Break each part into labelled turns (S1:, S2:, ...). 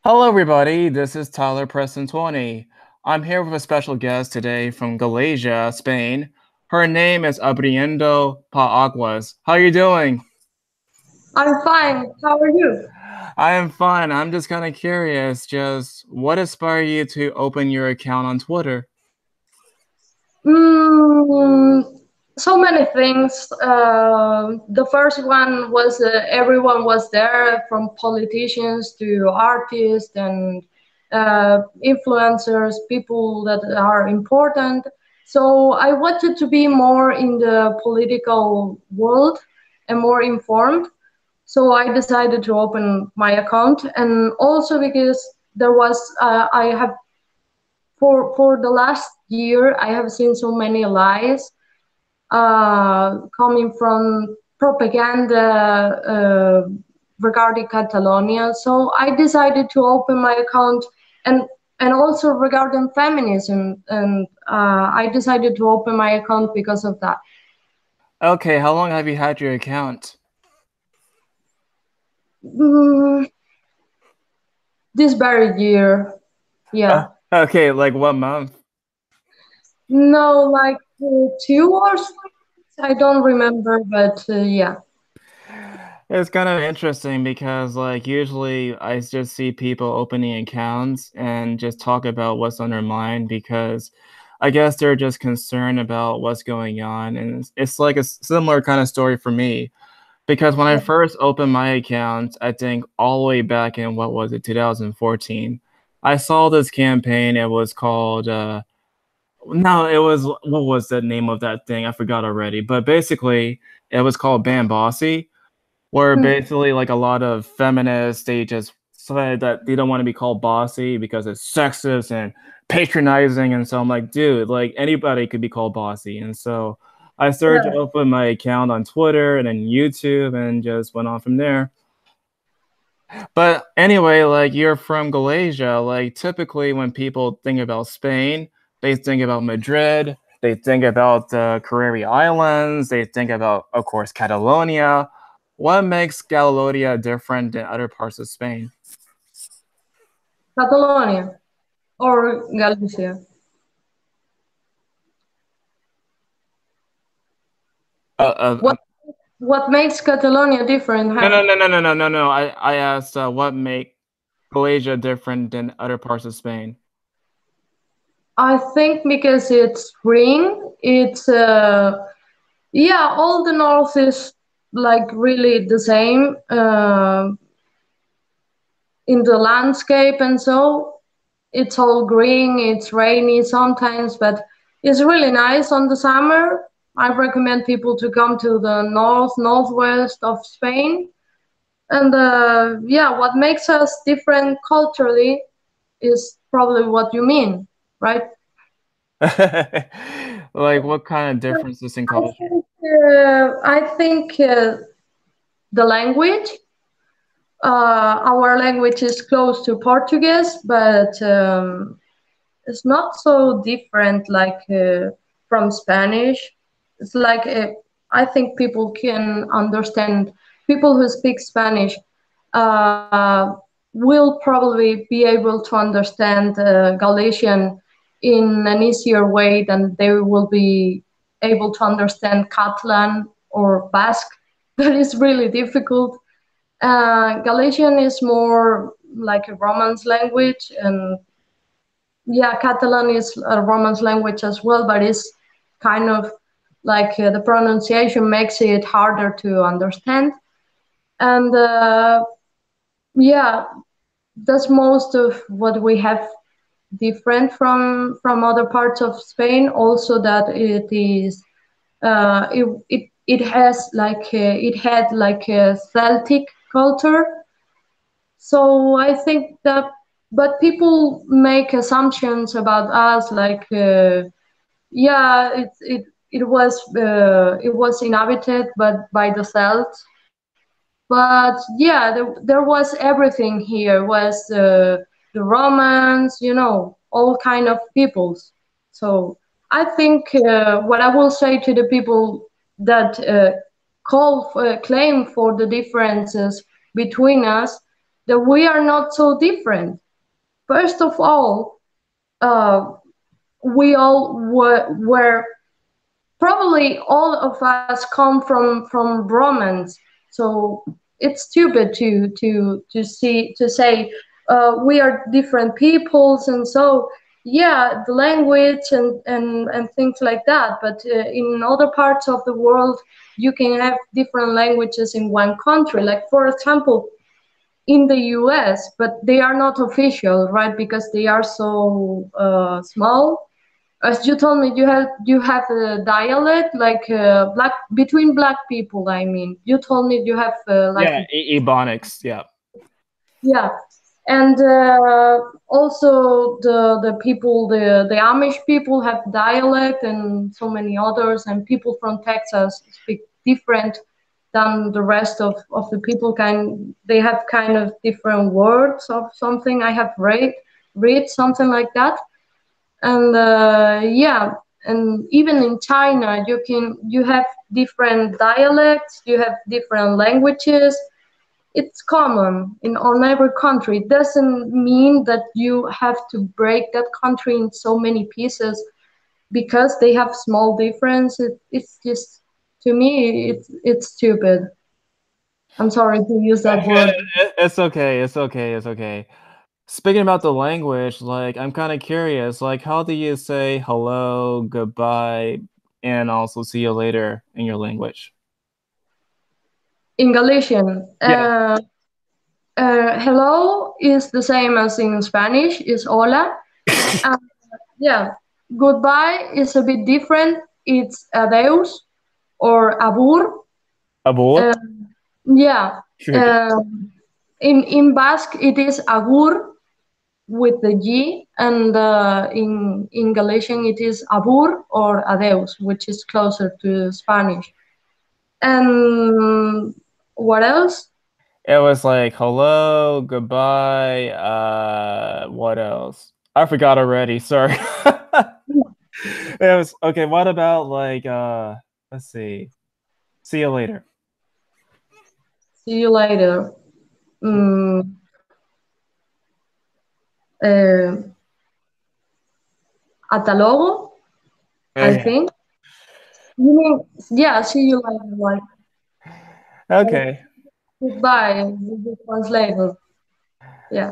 S1: Hello, everybody. This is Tyler Preston 20. I'm here with a special guest today from Galicia, Spain. Her name is Abriendo Paraguas. How are you doing?
S2: I'm fine. How are you?
S1: I am fine. I'm just kind of curious, just what inspired you to open your account on Twitter?
S2: Mm, so many things. The first one was everyone was there, from politicians to artists and influencers, people that are important. So I wanted to be more in the political world and more informed. So I decided to open my account, and also because there was I have for the last year, I have seen so many lies coming from propaganda regarding Catalonia. So I decided to open my account, and also regarding feminism, and I decided to open my account because of that.
S1: Okay, how long have you had your account?
S2: Mm, this very year, yeah.
S1: Okay, like what month?
S2: No, like 2 or 3. I don't remember, but yeah.
S1: It's kind of interesting because, like, usually I just see people opening accounts and just talk about what's on their mind because I guess they're just concerned about what's going on. And it's like a similar kind of story for me because when I first opened my account, I think all the way back in what was it, 2014, I saw this campaign. It was called, no, it was, what was the name of that thing? I forgot already. But basically, it was called Ban Bossy, where
S2: Hmm.
S1: basically like a lot of feminists they just said that they don't want to be called bossy because it's sexist and patronizing, and so I'm like, dude, like anybody could be called bossy. And so I started to
S2: Yeah.
S1: open my account on Twitter and then YouTube and just went on from there. But anyway, like you're from Galicia, like typically when people think about Spain, they think about Madrid, they think about the Canary Islands, they think about, of course, Catalonia. What makes Catalonia different than other parts of Spain?
S2: Catalonia or Galicia.
S1: Uh,
S2: What what makes Catalonia different,
S1: no,
S2: huh?
S1: no, no, no, no, no, no, no. I asked what make Galicia different than other parts of Spain.
S2: I think because it's green, it's yeah, all the north is like really the same in the landscape, and so it's all green. It's rainy sometimes, but it's really nice on the summer. I recommend people to come to the northwest of Spain. And yeah, what makes us different culturally is probably what you mean, right?
S1: Like what kind of differences in culture?
S2: I think the language. Our language is close to Portuguese, but it's not so different like from Spanish. It's like I think people can understand. People who speak Spanish uh, will probably be able to understand Galician in an easier way than they will be able to understand Catalan or Basque. That is really difficult. Galician is more like a Romance language, and yeah, Catalan is a Romance language as well, but it's kind of like the pronunciation makes it harder to understand. And yeah, that's most of what we have different from other parts of Spain. Also, that it is it has like it had like a Celtic culture. So I think that, but people make assumptions about us, like yeah, it was inhabited, but by the Celts. But yeah, there was everything here. Was the Romans, all kind of peoples. So I think what I will say to the people that claim for the differences between us, that we are not so different. First of all, uh, we all were probably all of us come from Romans, so it's stupid to say we are different peoples, and so yeah, the language and things like that. But in other parts of the world, you can have different languages in one country. Like for example, in the US, but they are not official, right? Because they are so small. As you told me, you have a dialect like black between black people. I mean, you told me you have like
S1: Yeah, Ebonics. Yeah.
S2: yeah, and also the people, the Amish people have dialect, and so many others, and people from Texas speak different than the rest of the people. They have kind of different words of something. I have read something like that, and yeah, and even in China, you have different dialects, you have different languages. It's common in on every country. It doesn't mean that you have to break that country in so many pieces because they have small difference. It's just, to me, it's stupid. I'm sorry to use that word.
S1: It's okay. It's okay. It's okay. Speaking about the language, like I'm kind of curious, like how do you say hello, goodbye, and also see you later in your language?
S2: In Galician,
S1: Yeah.
S2: hello is the same as in Spanish, is hola. Uh, yeah, goodbye is a bit different. It's adeus or abur.
S1: Abur?
S2: Uh, yeah,
S1: Okay.
S2: uh, in Basque it is agur with the G, and in Galician it is abur or adeus, which is closer to Spanish. And what else?
S1: It was like hello, goodbye, what else? I forgot already, sorry. It was okay, what about like let's see. See you later.
S2: See you later. Mm, uh, hasta luego, I
S1: Yeah.
S2: think. You mean, yeah, see you later, like
S1: Okay.
S2: goodbye, with the translator. Yeah.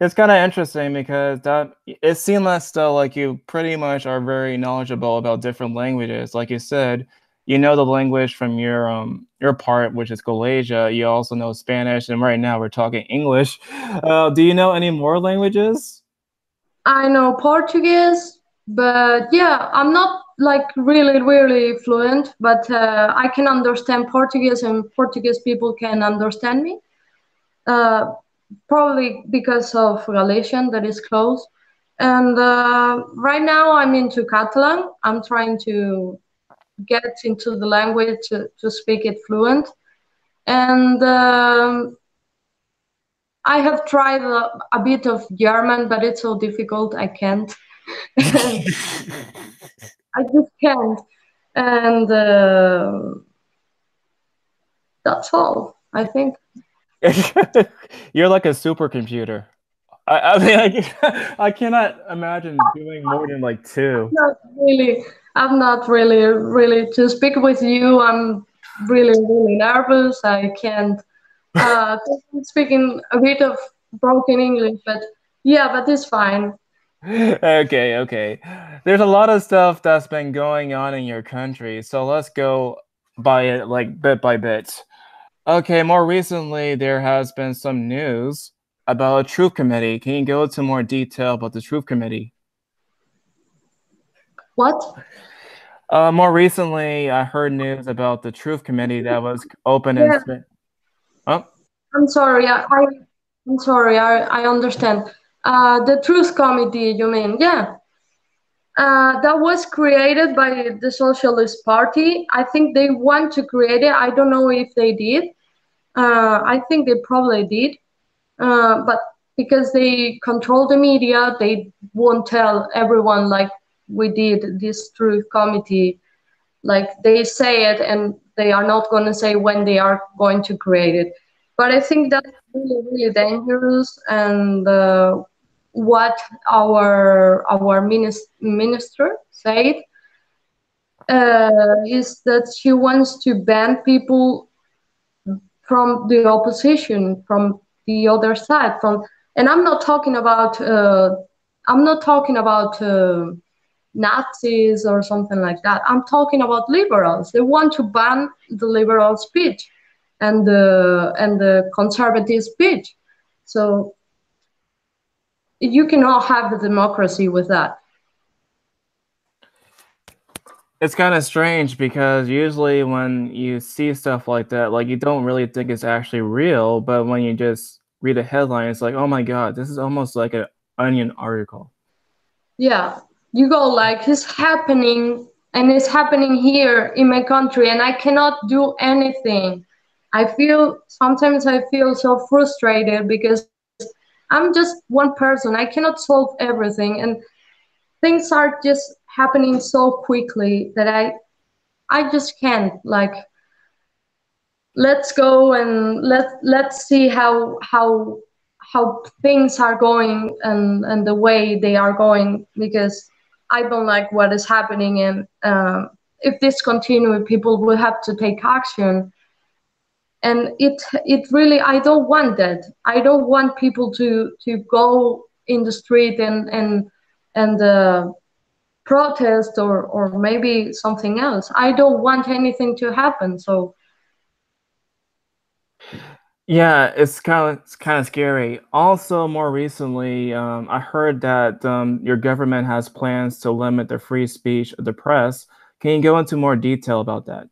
S1: It's kind of interesting because that it seems though like you pretty much are very knowledgeable about different languages. Like you said, you know the language from your part, which is Galicia. You also know Spanish, and right now we're talking English. Do you know any more languages?
S2: I know Portuguese, but yeah, I'm not like really fluent, but I can understand Portuguese, and Portuguese people can understand me. Uh, Probably because of Galician that is close. And right now I'm into Catalan. I'm trying to get into the language to speak it fluent. And I have tried a bit of German, but it's so difficult. I can't. I just can't. And that's all, I think.
S1: You're like a supercomputer. I mean, I cannot imagine doing more than like two.
S2: Not really. I'm not really to speak with you. I'm really nervous. I can't. Speaking a bit of broken English, but yeah, but it's fine.
S1: Okay, okay. There's a lot of stuff that's been going on in your country, so let's go by it like bit by bit. Okay, more recently there has been some news about a truth committee. Can you go into more detail about the truth committee?
S2: What?
S1: More recently, I heard news about the truth committee that was open in
S2: Yeah,
S1: Spain. Oh,
S2: I'm sorry. I'm sorry. I understand. The Truth Committee, you mean? Yeah. That was created by the Socialist Party. I think they want to create it. I don't know if they did. I think they probably did. But because they control the media, they won't tell everyone like we did this Truth Committee. Like they say it, and they are not going to say when they are going to create it. But I think that really, really dangerous. And what our minister said is that she wants to ban people from the opposition, from the other side, from, and I'm not talking about Nazis or something like that. I'm talking about liberals. They want to ban the liberal speech and the conservative speech. So you cannot have the democracy with that.
S1: It's kind of strange because usually when you see stuff like that, like you don't really think it's actually real, but when you just read a headline, it's like, oh my God, this is almost like an Onion article.
S2: Yeah, you go like it's happening and it's happening here in my country and I cannot do anything. Sometimes I feel so frustrated because I'm just one person. I cannot solve everything and things are just happening so quickly that I just can't like let's go and let's see how things are going and the way they are going, because I don't like what is happening. And if this continues, people will have to take action. And it really, I don't want that. I don't want people to go in the street and protest or maybe something else. I don't want anything to happen. So
S1: Yeah, it's kind of scary. Also, more recently, I heard that your government has plans to limit the free speech of the press. Can you go into more detail about that?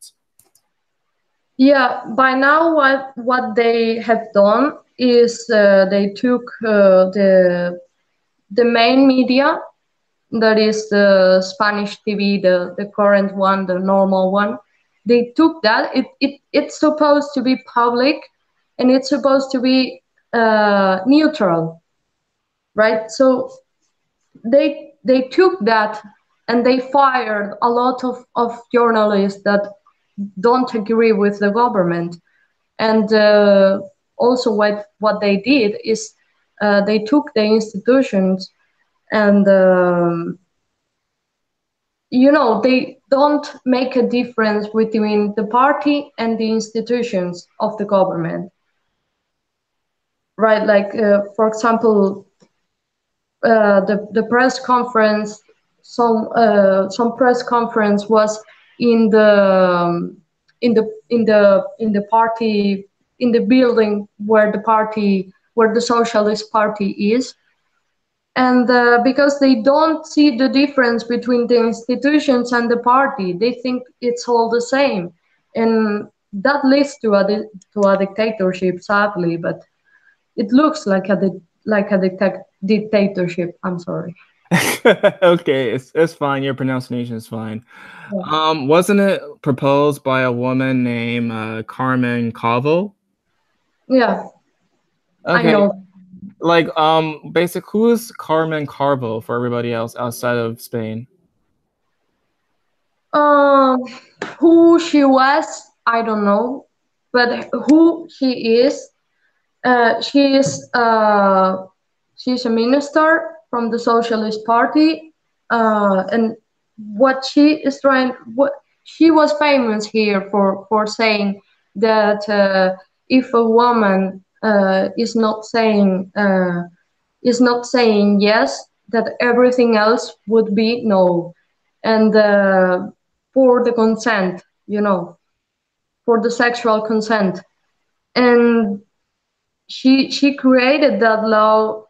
S2: yeah, by now what they have done is they took the main media, that is the Spanish TV, the current one, the normal one. They took that. It's supposed to be public, and it's supposed to be neutral, right? So they took that and they fired a lot of journalists that don't agree with the government. And also what they did is they took the institutions and they don't make a difference between the party and the institutions of the government, right? Like for example, the press conference, some press conference was in the party, in the building where the Socialist Party is. And because they don't see the difference between the institutions and the party, they think it's all the same, and that leads to a dictatorship, sadly. But it looks like a dictatorship. I'm sorry.
S1: Okay, it's fine. Your pronunciation is fine.
S2: Yeah,
S1: Wasn't it proposed by a woman named Carmen Cabo?
S2: yeah, I
S1: Okay,
S2: know.
S1: like basic who's Carmen Carbo for everybody else outside of Spain?
S2: Um, who she was, I don't know, but who she is, uh, she is uh, she's a minister from the Socialist Party, and what she was famous here for saying that if a woman is not saying yes, that everything else would be no, and for the consent, for the sexual consent, and she created that law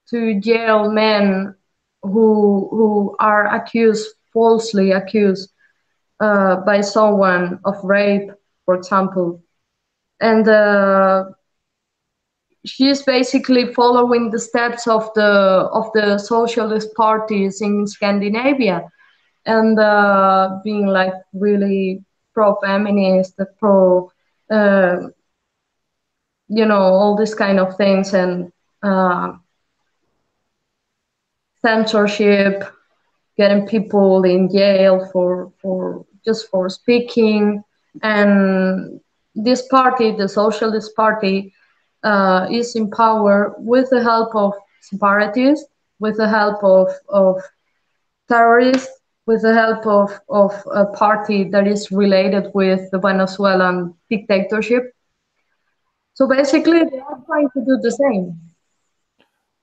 S2: to jail men who are falsely accused by someone of rape, for example. And she is basically following the steps of the socialist parties in Scandinavia, and being like really pro-feminist, pro, uh, all these kind of things, and uh, censorship, getting people in jail for just for speaking. And this party, the Socialist Party, is in power with the help of separatists, with the help of terrorists, with the help of a party that is related with the Venezuelan dictatorship. So basically, they are trying to do the same.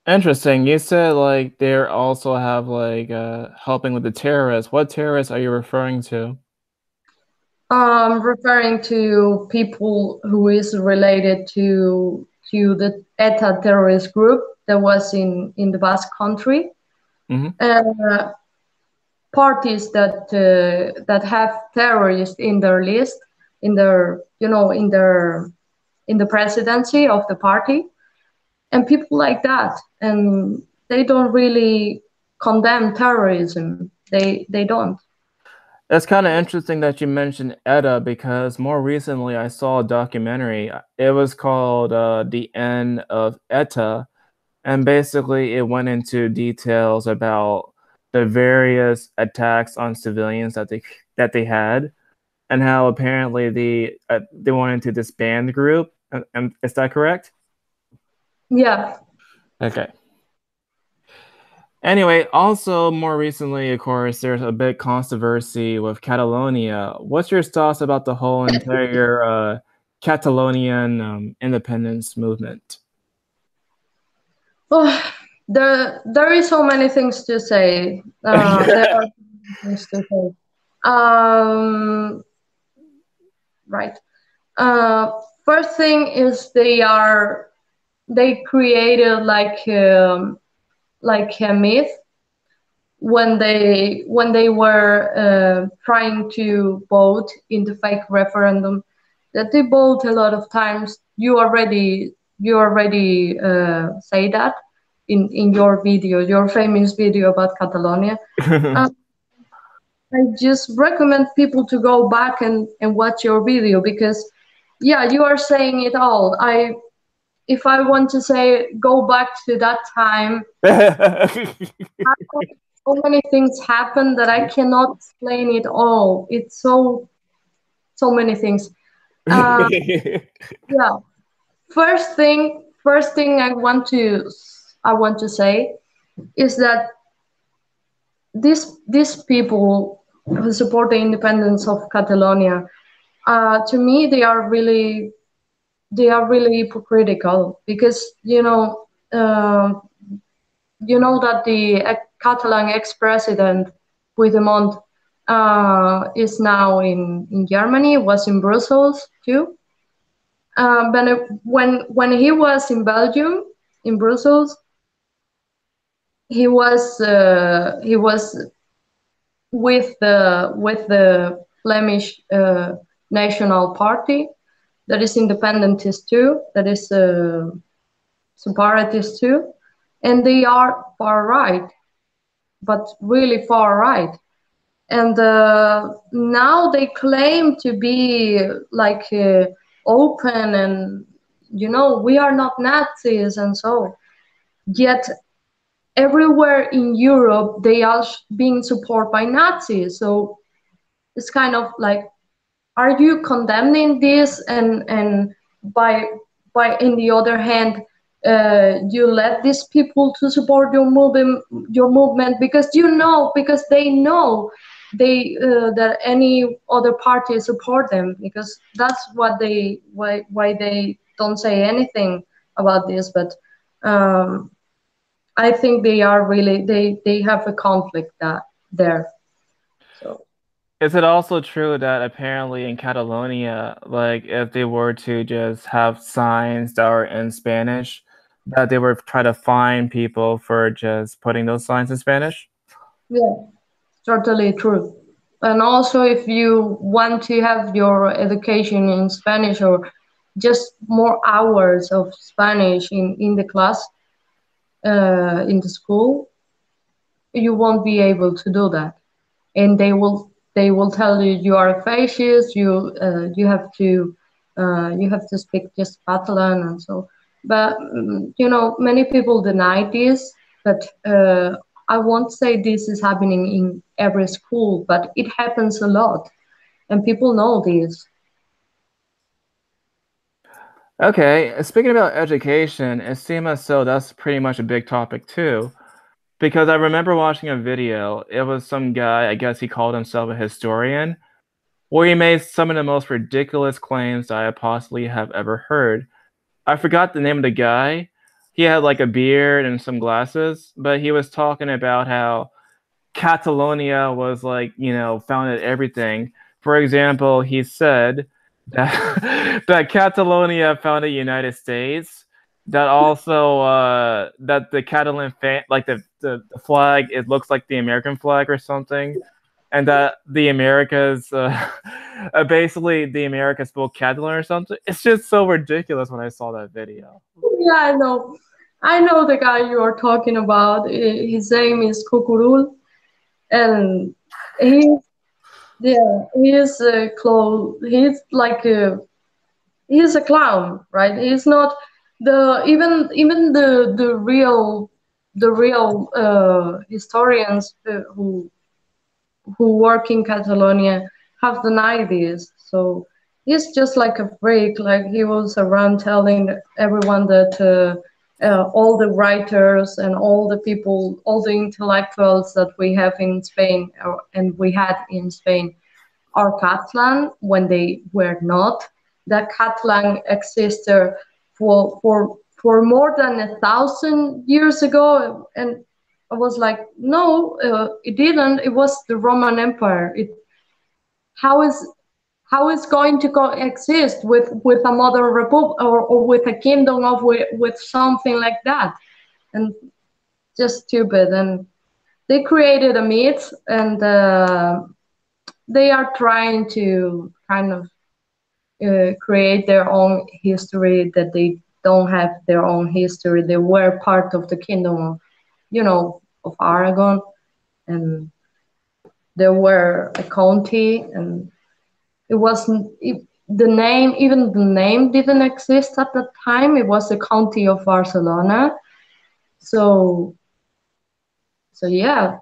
S1: Interesting. You said like they also have like helping with the terrorists. What terrorists are you referring to?
S2: Referring to people who is related to the ETA terrorist group that was in the Basque Country,
S1: Hmm.
S2: uh, parties that have terrorists in their list, in their in the presidency of the party, and people like that, and they don't really condemn terrorism. They don't.
S1: It's kind of interesting that you mentioned ETA because more recently I saw a documentary. It was called "The End of ETA," and basically it went into details about the various attacks on civilians that they had, and how apparently they wanted to disband the group. Is that correct?
S2: Yeah.
S1: Okay. Anyway, also more recently, of course, there's a big controversy with Catalonia. What's your thoughts about the whole entire Catalonian independence movement?
S2: Oh, there is so many things to say. There are so many things to say. Um, right. Uh, First thing is they created like a myth when they were trying to vote in the fake referendum, that they vote a lot of times. You already say that in your video, your famous video about Catalonia. Uh, I just recommend people to go back and watch your video because, yeah, you are saying it all. If I want to say go back to that time, so many things happen that I cannot explain it all. It's so many things. Uh, yeah. First thing I want to say is that these people who support the independence of Catalonia, to me, they are really hypocritical because that the Catalan ex-president Puigdemont is now in Germany, was in Brussels too. But when he was in Belgium, in Brussels, he was with the Flemish National Party, that is independentist too, that is separatist too, and they are far right, but really far right. And now they claim to be like open, and we are not Nazis, and so yet everywhere in Europe they are being supported by Nazis. So it's kind of like, are you condemning this, and by in the other hand, you let these people to support your movement because they know that any other party support them, because that's what why they don't say anything about this. But um, I think they have a conflict that there. So
S1: Is it also true that apparently in Catalonia, like if they were to just have signs that are in Spanish, that they would try to fine people for just putting those signs in Spanish?
S2: yeah, totally true. And also, if you want to have your education in Spanish, or just more hours of Spanish in the class, in the school, you won't be able to do that. And they will tell you you are a fascist. You have to speak just Catalan, and so. But many people deny this. But I won't say this is happening in every school, but it happens a lot, and people know this.
S1: Okay, speaking about education, it seems as though that's pretty much a big topic too. Because I remember watching a video. It was some guy, I guess he called himself a historian, where he made some of the most ridiculous claims that I possibly have ever heard. I forgot the name of the guy. He had like a beard and some glasses, but he was talking about how Catalonia was like, founded everything. For example, he said that that Catalonia founded the United States. That also that the Catalan like the flag, it looks like the American flag or something, and that the Americas basically the Americas spoke Catalan or something. It's just so ridiculous when I saw that video.
S2: Yeah, I know. I know the guy you are talking about. His name is Kukurul, and he, yeah, he is a clown. He's like he's a clown, right? He's not the even the real historians who work in Catalonia have denied this. So he's just like a freak. Like he was around telling everyone that all the writers and all the people, all the intellectuals that we have in Spain and we had in Spain are Catalan when they were not. That Catalan existed for more than 1,000 years ago, and I was like, no, it didn't. It was the Roman Empire. How is how is going to coexist with a modern republic or with a kingdom of with something like that? And just stupid. And they created a myth, and they are trying to kind of create their own history that they don't have their own history. They were part of the kingdom of, of Aragon, and they were a county, and it wasn't the name. Even the name didn't exist at that time. It was the county of Barcelona. So, so yeah,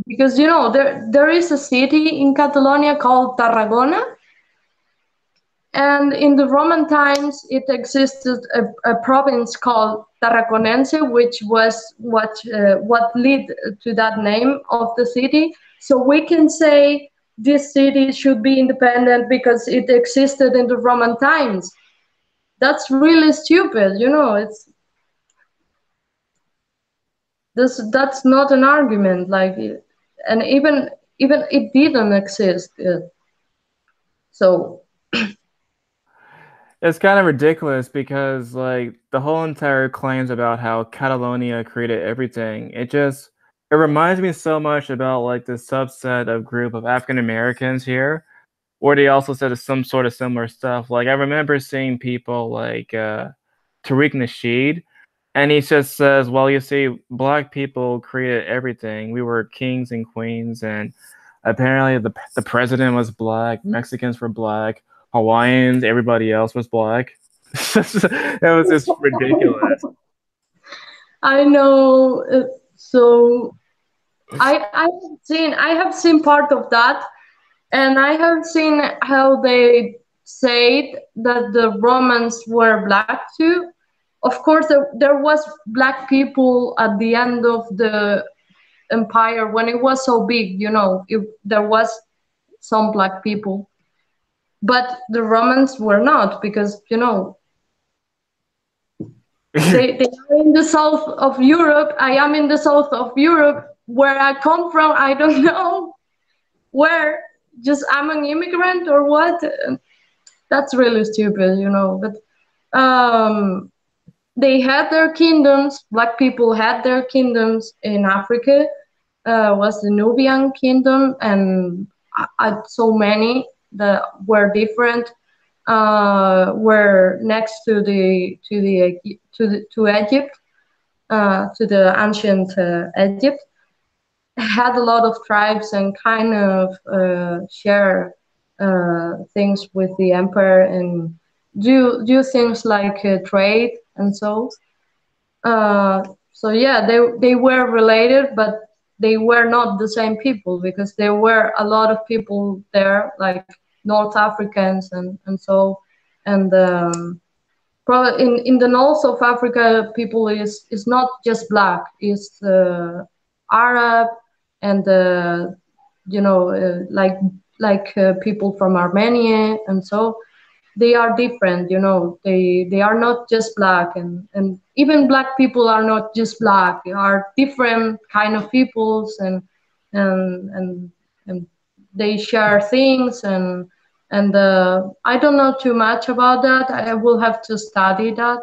S2: because there is a city in Catalonia called Tarragona. And in the Roman times, it existed a province called Tarraconense, which was what led to that name of the city. So we can say this city should be independent because it existed in the Roman times. That's really stupid, It's that's not an argument, like, and even it didn't exist. So
S1: It's kind of ridiculous because like the whole entire claims about how Catalonia created everything, it reminds me so much about like the subset of group of African Americans here, where they also said some sort of similar stuff. Like I remember seeing people like Tariq Nasheed, and he just says, "Well, you see, black people created everything. We were kings and queens, and apparently the president was black, Mexicans were black, Hawaiians, everybody else was black." It was just ridiculous.
S2: I know. So I have seen part of that, and I have seen how they said that the Romans were black too. Of course, there was black people at the end of the empire when it was so big. There was some black people, but the Romans were not because they are in the south of Europe. I am in the south of Europe. Where I come from, I don't know where. Just I'm an immigrant or what? That's really stupid. But they had their kingdoms. Black people had their kingdoms in Africa. Was the Nubian kingdom, and so many that were different. Were next to Egypt, to the ancient Egypt, had a lot of tribes and kind of share things with the empire and do things like trade and so. So yeah, they were related, but they were not the same people because there were a lot of people there, like North Africans and so and probably in the north of Africa, people is not just black, it's Arab and people from Armenia and so they are different, they are not just black, and even black people are not just black, they are different kind of peoples, and and and they share things, and I don't know too much about that. I will have to study that,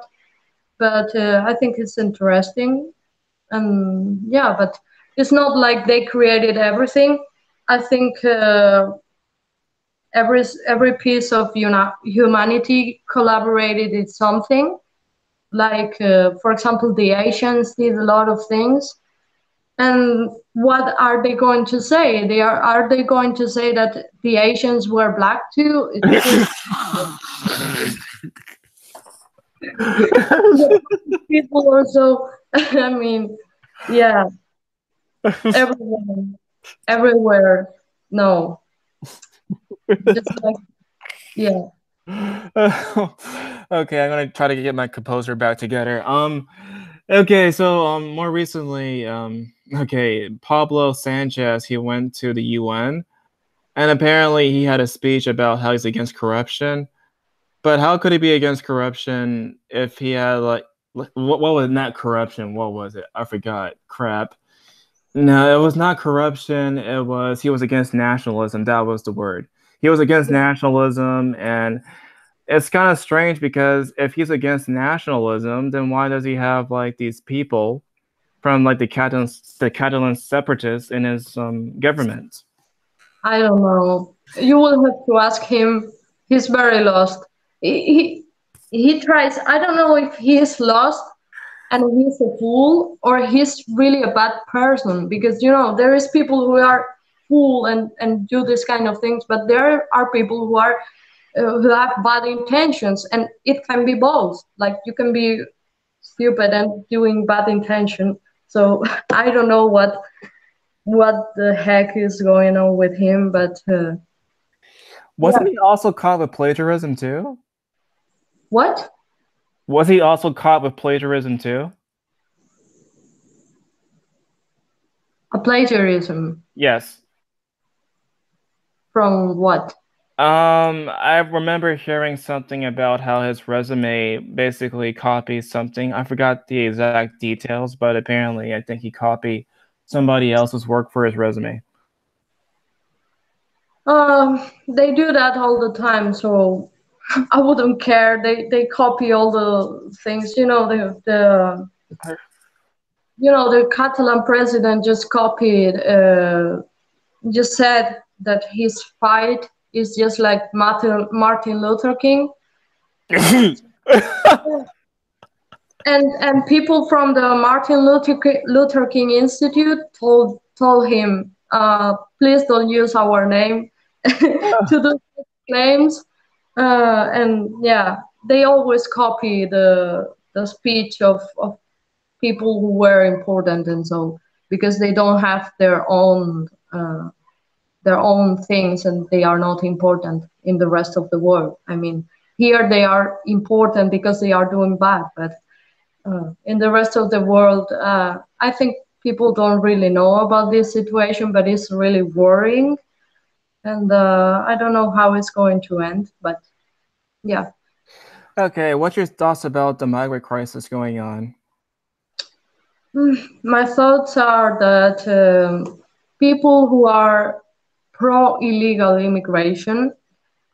S2: but I think it's interesting. And yeah, but it's not like they created everything. I think every piece of humanity collaborated in something. Like, for example, the Asians did a lot of things. And what are they going to say? Are they going to say that the Asians were black too? It's just people also. I mean, yeah, everywhere, everywhere. No, just like yeah.
S1: Okay, I'm gonna try to get my composer back together. Okay, so more recently, okay, Pablo Sanchez, he went to the UN, and apparently he had a speech about how he's against corruption. But how could he be against corruption if he had what was not corruption? What was it? I forgot. Crap. No, it was not corruption. It was he was against nationalism. That was the word. He was against nationalism, and it's kind of strange because if he's against nationalism, then why does he have like these people from like the Catalan separatists in his government?
S2: I don't know. You will have to ask him. He's very lost. He tries. I don't know if he is lost and he's a fool or he's really a bad person, because there is people who are fool and do this kind of things, but there are people who have bad intentions, and it can be both. Like, you can be stupid and doing bad intention. So I don't know what the heck is going on with him, but
S1: Wasn't
S2: yeah.
S1: he also caught with plagiarism too?
S2: What?
S1: Was he also caught with plagiarism too?
S2: A plagiarism
S1: Yes.
S2: from what?
S1: I remember hearing something about how his resume basically copies something. I forgot the exact details, but apparently I think he copied somebody else's work for his resume.
S2: They do that all the time, so I wouldn't care. They copy all the things. The Catalan president just copied, just said that his fight is just like Martin Luther King. And people from the Martin Luther King Institute told him, please don't use our name to do claims. And yeah, they always copy the speech of people who were important, and so because they don't have their own things, and they are not important in the rest of the world. I mean, here they are important because they are doing bad, but in the rest of the world, I think people don't really know about this situation, but it's really worrying, and I don't know how it's going to end, but yeah.
S1: Okay, what's your thoughts about the migrant crisis going on?
S2: My thoughts are that people who are pro illegal immigration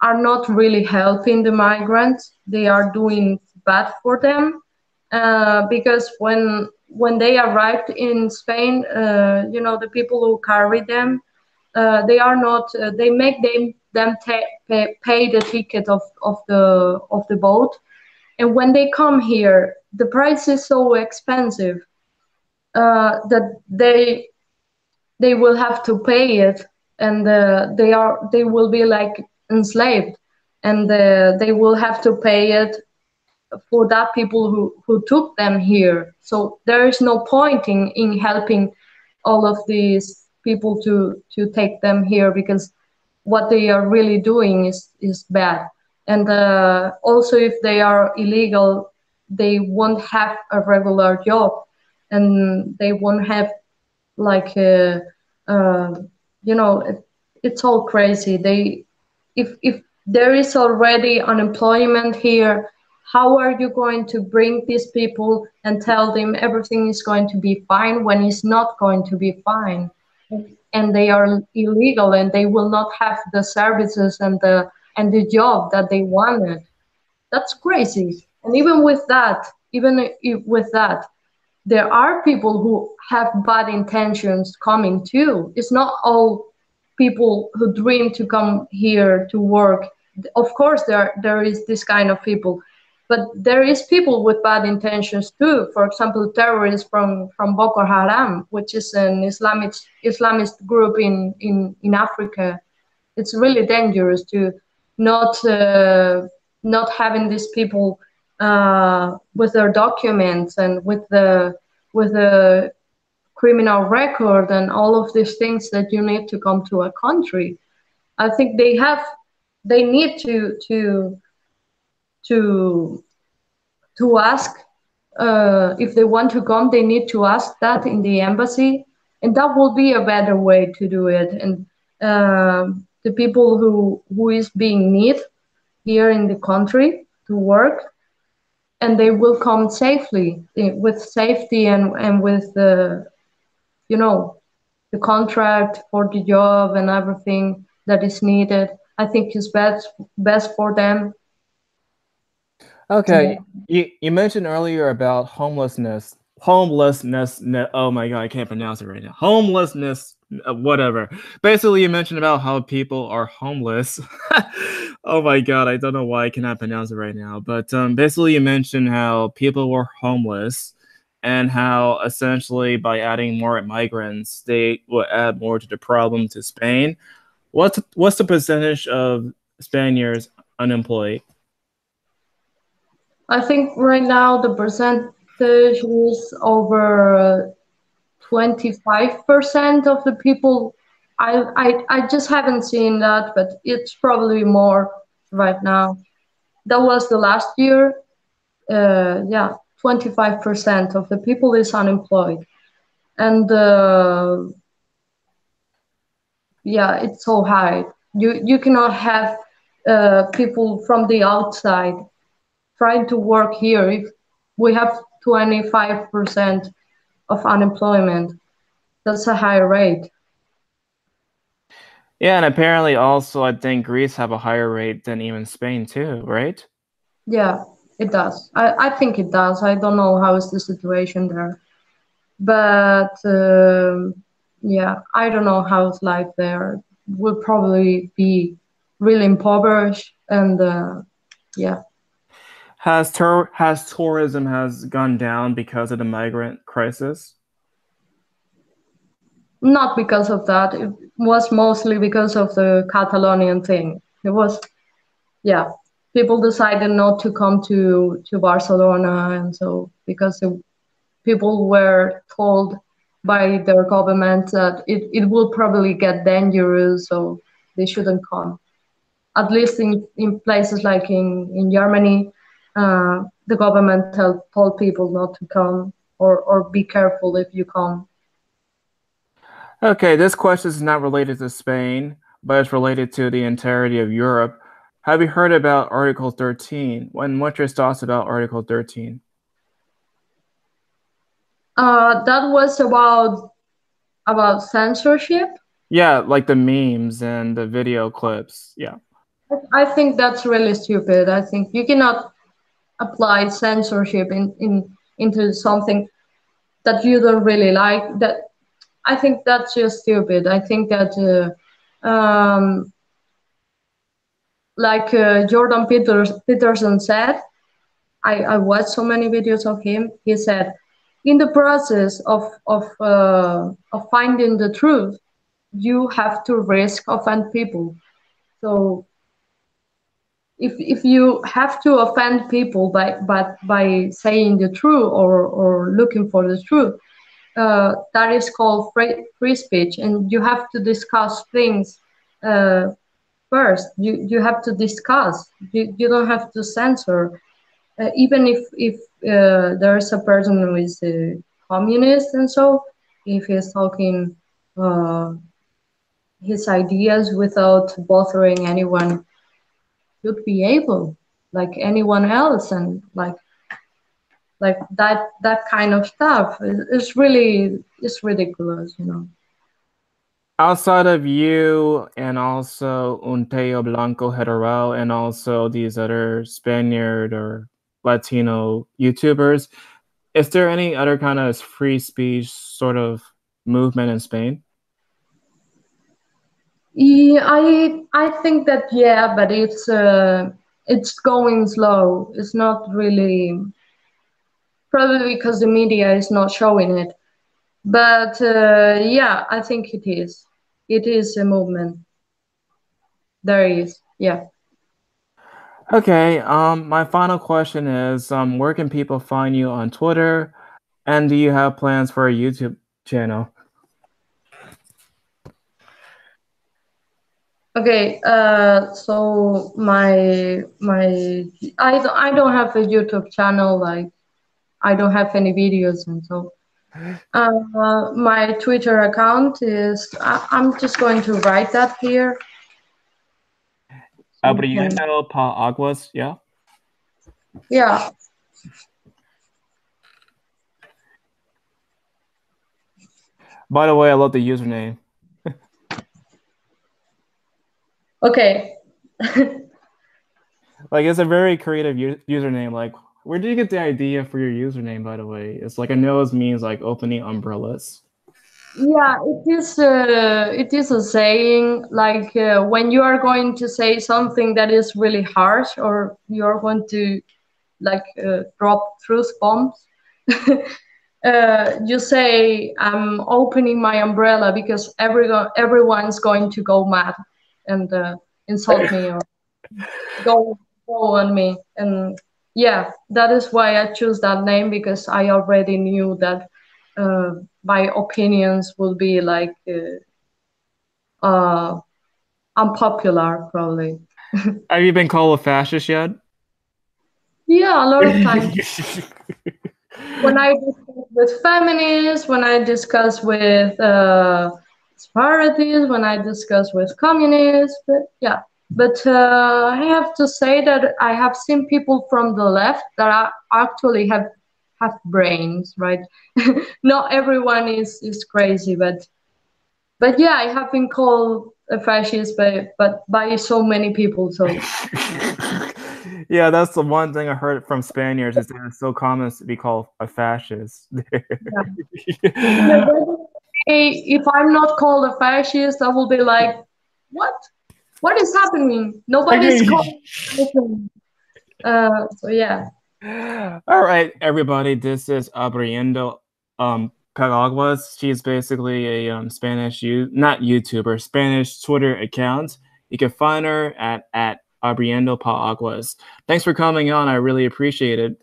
S2: are not really helping the migrants. They are doing bad for them, because when they arrived in Spain, the people who carry them, they are not. They make pay the ticket of the boat, and when they come here, the price is so expensive that they will have to pay it, and they will be like enslaved, and they will have to pay it for that people who took them here. So there is no point in helping all of these people to take them here, because what they are really doing is bad. And also, if they are illegal, they won't have a regular job, and they won't have like uh, you know it's all crazy. They if there is already unemployment here, how are you going to bring these people and tell them everything is going to be fine when it's not going to be fine? And they are illegal and they will not have the services and the job that they wanted. That's crazy. And with that, there are people who have bad intentions coming too. It's not all people who dream to come here to work. Of course, there is this kind of people, but there is people with bad intentions too. For example, terrorists from Boko Haram, which is an Islamist group in Africa. It's really dangerous to not not having these people with their documents and with the criminal record and all of these things that you need to come to a country. I think they need to to ask if they want to come. They need to ask that in the embassy, and that will be a better way to do it. And the people who is being need here in the country to work, and they will come safely with safety and with the you know the contract for the job and everything that is needed. I think is best for them.
S1: Okay, you mentioned earlier about homelessness. Oh my God, I can't pronounce it right now. Homelessness, whatever. Basically, you mentioned about how people are homeless. Oh my God, I don't know why I cannot pronounce it right now. But basically, you mentioned how people were homeless and how essentially by adding more migrants, they will add more to the problem to Spain. What's the percentage of Spaniards unemployed?
S2: I think right now the percentage is over 25% of the people. I just haven't seen that, but it's probably more right now. That was the last year. Yeah, 25% of the people is unemployed. And yeah, it's so high. You cannot have people from the outside trying to work here if we have 25% of unemployment. That's a high rate.
S1: Yeah, and apparently also I think Greece have a higher rate than even Spain too, right?
S2: Yeah, it does. I think it does. I don't know how is the situation there, but yeah, I don't know how's life there. Will probably be really impoverished, and yeah,
S1: Has tourism has gone down because of the migrant crisis?
S2: not because of that. It was mostly because of the Catalonian thing. It was, yeah, people decided not to come to Barcelona, and so because people were told by their government that it will probably get dangerous, so they shouldn't come. At least in places like in Germany, the government told people not to come or be careful if you come.
S1: Okay, this question is not related to Spain, but it's related to the entirety of Europe. Have you heard about Article 13? What's your thoughts about Article 13?
S2: That was about censorship.
S1: Yeah, like the memes and the video clips. Yeah.
S2: I think that's really stupid. I think you cannot apply censorship into something that you don't really like. That I think that's just stupid. I think that like Peterson said, I watched so many videos of him. He said, in the process of finding the truth, you have to risk offend people. So if you have to offend people by saying the truth or looking for the truth, that is called free speech, and you have to discuss things first. You have to discuss. You don't have to censor. Even if there's a person who is a communist and so, if he's talking uh, his ideas without bothering anyone, should be able, like anyone else, and like that kind of stuff is really is ridiculous, you know.
S1: Outside of you and also Unteo Blanco Hetero and also these other Spaniard or Latino YouTubers, is there any other kind of free speech sort of movement in Spain?
S2: Yeah, I think that, yeah, but it's going slow. It's not really, probably because the media is not showing it. But yeah, I think it is. It is a movement. There is, yeah.
S1: Okay, my final question is, where can people find you on Twitter? And do you have plans for a YouTube channel?
S2: Okay, so I don't have a YouTube channel, like I don't have any videos, and so my Twitter account is I'm just going to write that here so you can,
S1: Abriendo Paraguas, yeah.
S2: yeah.
S1: By the way, I love the username.
S2: Okay.
S1: Like, it's a very creative username. Like, where did you get the idea for your username, by the way? It's like, I know it means like opening umbrellas.
S2: Yeah, it is a saying, like when you are going to say something that is really harsh, or you're going to like drop truth bombs. You say, I'm opening my umbrella because everyone's going to go mad and insult me, or go on me. And yeah, that is why I choose that name, because I already knew that my opinions will be like unpopular, probably.
S1: Have you been called a fascist yet?
S2: Yeah, a lot of times. When I discuss with feminists, when I discuss with separatists, when I discuss with communists, but yeah. But I have to say that I have seen people from the left that actually have brains, right? Not everyone is crazy, but yeah, I have been called a fascist, but by so many people. So
S1: Yeah, that's the one thing I heard from Spaniards is that it's so common to be called a fascist.
S2: yeah. In a regular day, if I'm not called a fascist, I will be like, what? What is happening? Nobody's calling anything. So yeah.
S1: All right, everybody. This is Abriendo Paraguas. She's basically a Spanish not YouTuber, Spanish Twitter account. You can find her at Abriendo Paraguas. Thanks for coming on. I really appreciate it.